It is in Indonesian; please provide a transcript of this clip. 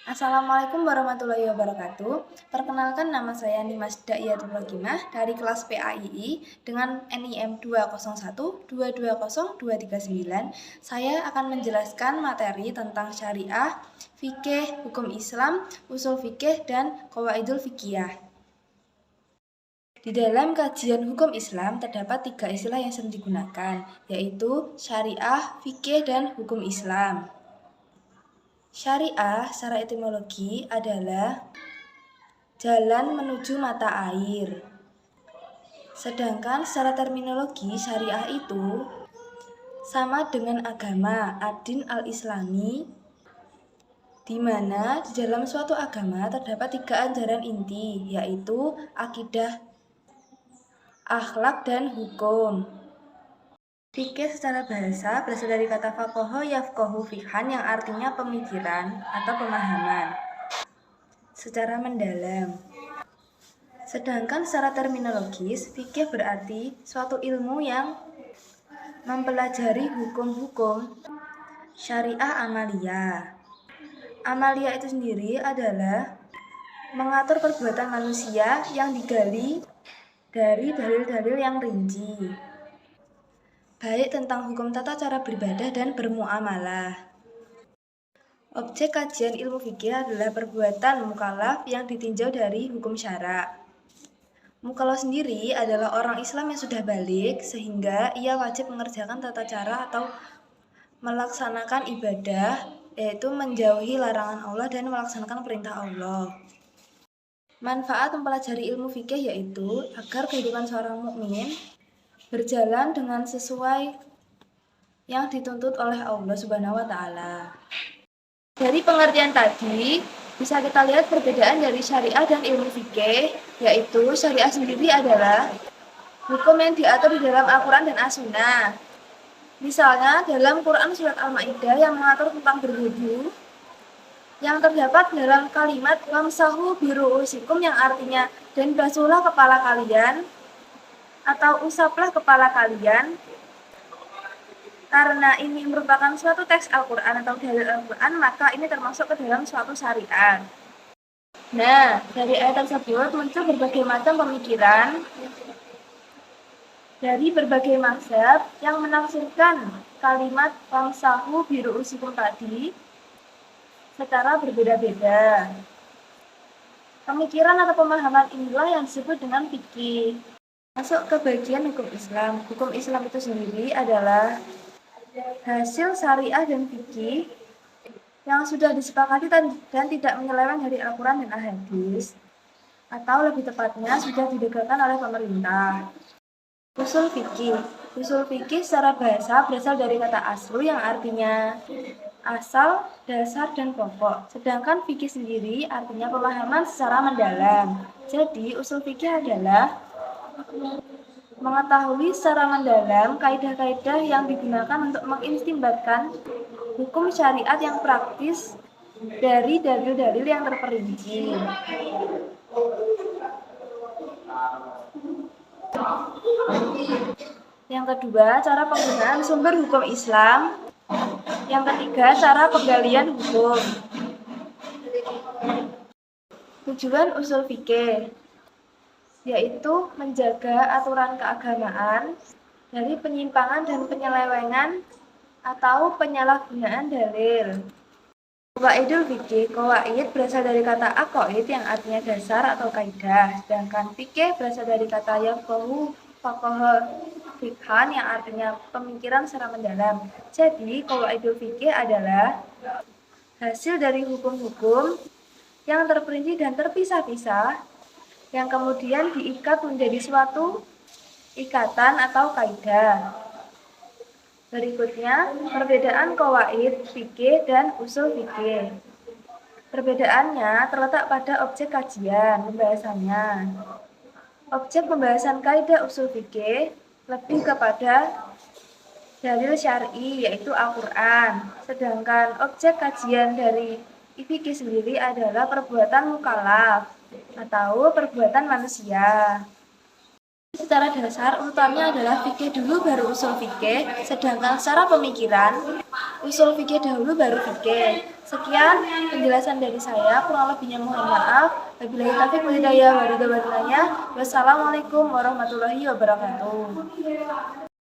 Assalamualaikum warahmatullahi wabarakatuh. Perkenalkan, nama saya Nimas Da'iyatul Rogimah dari kelas PAII dengan NIM 201220239. Saya akan menjelaskan materi tentang syariah, fikih, hukum Islam, usul fikih, dan qawaidul fikih. Di dalam kajian hukum Islam terdapat 3 istilah yang sering digunakan, yaitu syariah, fikih, dan hukum Islam. Syariah secara etimologi adalah jalan menuju mata air. Sedangkan secara terminologi, syariah itu sama dengan agama ad-din al-islami, di mana di dalam suatu agama terdapat 3 ajaran inti, yaitu akidah, akhlak, dan hukum. Fikih secara bahasa berasal dari kata faqaha yafqahu fiqhan yang artinya pemikiran atau pemahaman secara mendalam. Sedangkan secara terminologis, fikih berarti suatu ilmu yang mempelajari hukum-hukum syariah amaliyah. Amaliyah itu sendiri adalah mengatur perbuatan manusia yang digali dari dalil-dalil yang rinci, baik tentang hukum tata cara beribadah dan bermuamalah. Objek kajian ilmu fikih adalah perbuatan mukallaf yang ditinjau dari hukum syara'. Mukallaf sendiri adalah orang Islam yang sudah balik, sehingga ia wajib mengerjakan tata cara atau melaksanakan ibadah, yaitu menjauhi larangan Allah dan melaksanakan perintah Allah. Manfaat mempelajari ilmu fikih yaitu agar kehidupan seorang mukmin berjalan dengan sesuai yang dituntut oleh Allah Subhanahu wa Ta'ala. Dari pengertian tadi, bisa kita lihat perbedaan dari syariah dan ilmu fikih, yaitu syariah sendiri adalah hukum yang diatur di dalam Al-Quran dan As-Sunnah. Misalnya dalam Quran surat Al-Ma'idah yang mengatur tentang berwudu, yang terdapat dalam kalimat wamsahu biru'usikum yang artinya dan basuhlah kepala kalian atau usaplah kepala kalian. Karena ini merupakan suatu teks Al-Quran atau dalil Al-Quran, maka ini termasuk ke dalam suatu syariat. Nah, dari ayat tersebut muncul berbagai macam pemikiran dari berbagai mazhab yang menafsirkan kalimat wamsahu biru'usikum tadi secara berbeda-beda. Pemikiran atau pemahaman inilah yang disebut dengan fikih. Masuk ke bagian hukum Islam. Hukum Islam itu sendiri adalah hasil syariah dan fikih yang sudah disepakati dan tidak menyeleweng dari Al-Quran dan Al-Hadis, atau lebih tepatnya sudah ditegakkan oleh pemerintah. Usul fikih. Usul fikih secara bahasa berasal dari kata aslu yang artinya asal, dasar, dan pokok. Sedangkan fikih sendiri artinya pemahaman secara mendalam. Jadi usul fikih adalah mengetahui secara mendalam kaidah-kaidah yang digunakan untuk mengistinbatkan hukum syariat yang praktis dari dalil-dalil yang terperinci. Yang kedua, cara penggunaan sumber hukum Islam. Yang ketiga, cara penggalian hukum. Tujuan usul fikih yaitu menjaga aturan keagamaan dari penyimpangan dan penyelewengan atau penyalahgunaan dalil. Qawaidul fikih, qawaid berasal dari kata aqaid yang artinya dasar atau kaidah, sedangkan fikih berasal dari kata yafqahu faqaha fiqhan yang artinya pemikiran secara mendalam. Jadi, qawaidul fikih adalah hasil dari hukum-hukum yang terperinci dan terpisah-pisah yang kemudian diikat menjadi suatu ikatan atau kaidah. Berikutnya, perbedaan qawaid fikih dan usul fikih. Perbedaannya terletak pada objek kajian pembahasannya. Objek pembahasan kaidah usul fikih lebih kepada dalil syar'i yaitu Al-Quran. Sedangkan objek kajian dari fikih sendiri adalah perbuatan mukallaf atau perbuatan manusia. Secara dasar, urutannya adalah fikih dulu baru usul fikih, sedangkan secara pemikiran, usul fikih dahulu baru fikih. Sekian penjelasan dari saya, kurang lebihnya mohon maaf. Wabillahi taufiq wal hidayah. Wassalamualaikum warahmatullahi wabarakatuh.